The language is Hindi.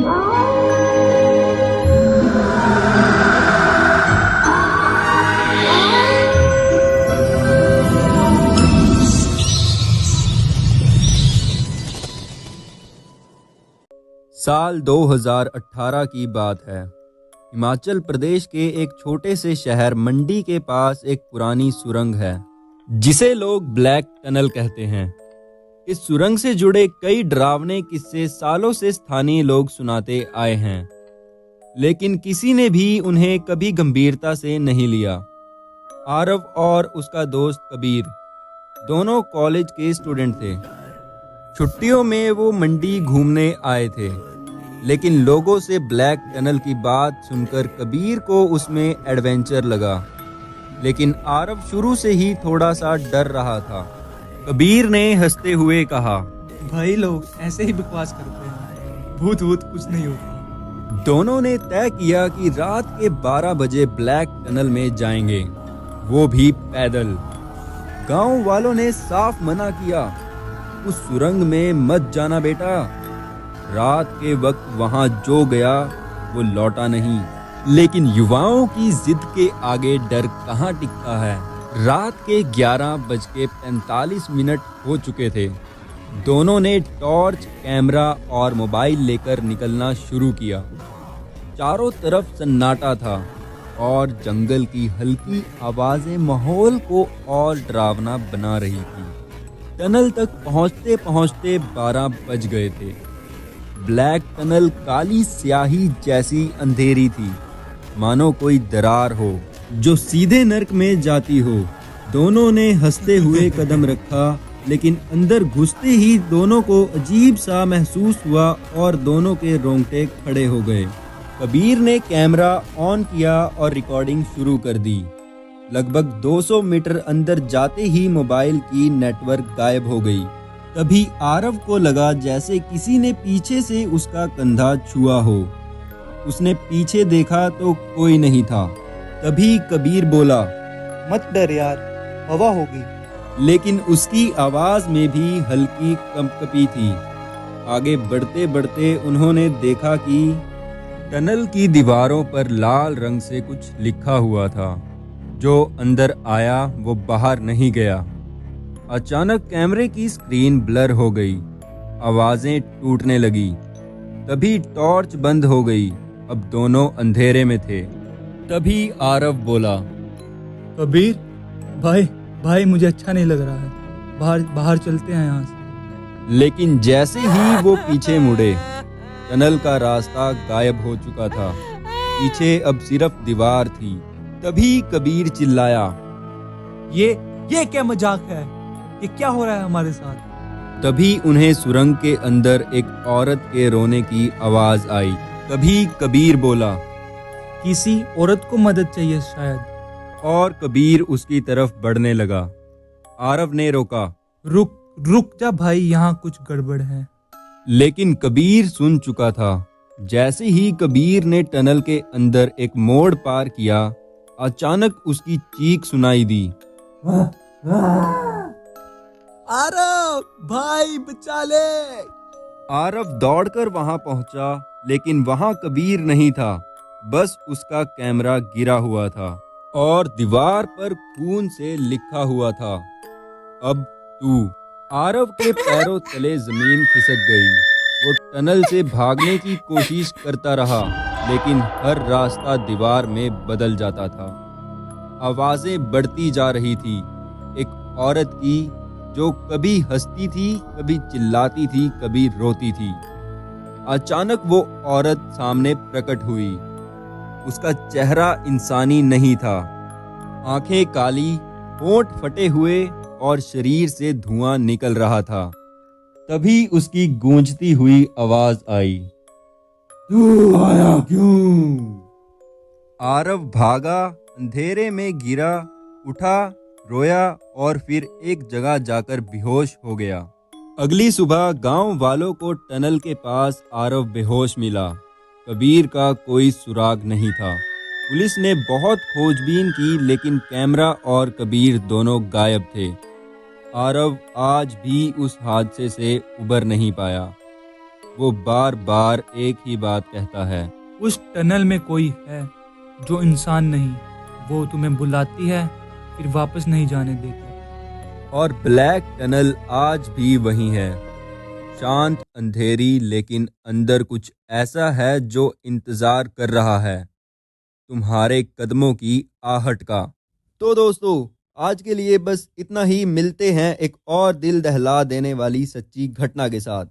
साल 2018 की बात है। हिमाचल प्रदेश के एक छोटे से शहर मंडी के पास एक पुरानी सुरंग है जिसे लोग ब्लैक टनल कहते हैं। इस सुरंग से जुड़े कई डरावने किस्से सालों से स्थानीय लोग सुनाते आए हैं, लेकिन किसी ने भी उन्हें कभी गंभीरता से नहीं लिया। आरव और उसका दोस्त कबीर दोनों कॉलेज के स्टूडेंट थे। छुट्टियों में वो मंडी घूमने आए थे, लेकिन लोगों से ब्लैक टनल की बात सुनकर कबीर को उसमें एडवेंचर लगा, लेकिन आरव शुरू से ही थोड़ा सा डर रहा था। कबीर ने हंसते हुए कहा, भाई लोग ऐसे ही बकवास करते हैं, भूत वूत कुछ नहीं होता। दोनों ने तय किया कि रात के 12 बजे ब्लैक टनल में जाएंगे, वो भी पैदल। गांव वालों ने साफ मना किया, उस सुरंग में मत जाना बेटा। रात के वक्त वहां जो गया वो लौटा नहीं। लेकिन युवाओं की जिद के आगे डर कहां टिकता है। रात के 11:45 हो चुके थे। दोनों ने टॉर्च, कैमरा और मोबाइल लेकर निकलना शुरू किया। चारों तरफ सन्नाटा था और जंगल की हल्की आवाजें माहौल को और डरावना बना रही थी। टनल तक पहुंचते पहुंचते 12 बज गए थे। ब्लैक टनल काली स्याही जैसी अंधेरी थी, मानो कोई दरार हो जो सीधे नर्क में जाती हो। दोनों ने हंसते हुए कदम रखा, लेकिन अंदर घुसते ही दोनों को अजीब सा महसूस हुआ और दोनों के रोंगटे खड़े हो गए। कबीर ने कैमरा ऑन किया और रिकॉर्डिंग शुरू कर दी। लगभग 200 मीटर अंदर जाते ही मोबाइल की नेटवर्क गायब हो गई। तभी आरव को लगा जैसे किसी ने पीछे से उसका कंधा छुआ हो। उसने पीछे देखा तो कोई नहीं था। तभी कबीर बोला, मत डर यार, हवा होगी। लेकिन उसकी आवाज में भी हल्की कंपकपी थी। आगे बढ़ते बढ़ते उन्होंने देखा कि टनल की दीवारों पर लाल रंग से कुछ लिखा हुआ था। जो अंदर आया वो बाहर नहीं गया। अचानक कैमरे की स्क्रीन ब्लर हो गई, आवाजें टूटने लगी। तभी टॉर्च बंद हो गई। अब दोनों अंधेरे में थे। तभी आरव बोला, कबीर भाई मुझे अच्छा नहीं लग रहा है, बाहर चलते हैं यहाँ से। लेकिन जैसे ही वो पीछे मुड़े, टनल का रास्ता गायब हो चुका था। पीछे अब सिर्फ दीवार थी। तभी कबीर चिल्लाया, ये क्या मजाक है? ये क्या हो रहा है हमारे साथ? तभी उन्हें सुरंग के अंदर एक औरत के रोने की आवाज आई। तभी कबीर बोला, किसी औरत को मदद चाहिए शायद। और कबीर उसकी तरफ बढ़ने लगा। आरव ने रोका, रुक जा भाई, यहाँ कुछ गड़बड़ है। लेकिन कबीर सुन चुका था। जैसे ही कबीर ने टनल के अंदर एक मोड़ पार किया, अचानक उसकी चीख सुनाई दी, आरव भाई बचा ले। आरव दौड़कर वहां पहुंचा, लेकिन वहां कबीर नहीं था। बस उसका कैमरा गिरा हुआ था और दीवार पर खून से लिखा हुआ था, अब तू। आरव के पैरों तले जमीन खिसक गई। वो टनल से भागने की कोशिश करता रहा, लेकिन हर रास्ता दीवार में बदल जाता था। आवाजें बढ़ती जा रही थी। एक औरत की जो कभी हंसती थी, कभी चिल्लाती थी, कभी रोती थी। अचानक वो औरत सामने प्रकट हुई। उसका चेहरा इंसानी नहीं था। आंखें काली, होंठ फटे हुए और शरीर से धुआं निकल रहा था। तभी उसकी गूंजती हुई आवाज आई, तू आया क्यों? आरव भागा, अंधेरे में गिरा, उठा, रोया और फिर एक जगह जाकर बेहोश हो गया। अगली सुबह गांव वालों को टनल के पास आरव बेहोश मिला। कबीर का कोई सुराग नहीं था। पुलिस ने बहुत खोजबीन की, लेकिन कैमरा और कबीर दोनों गायब थे। आरव आज भी उस हादसे से उबर नहीं पाया। वो बार बार एक ही बात कहता है। उस टनल में कोई है जो इंसान नहीं, वो तुम्हें बुलाती है फिर वापस नहीं जाने देती। और ब्लैक टनल आज भी वही है, शांत अंधेरी, लेकिन अंदर कुछ ऐसा है जो इंतजार कर रहा है तुम्हारे कदमों की आहट का। तो दोस्तों, आज के लिए बस इतना ही। मिलते हैं एक और दिल दहला देने वाली सच्ची घटना के साथ।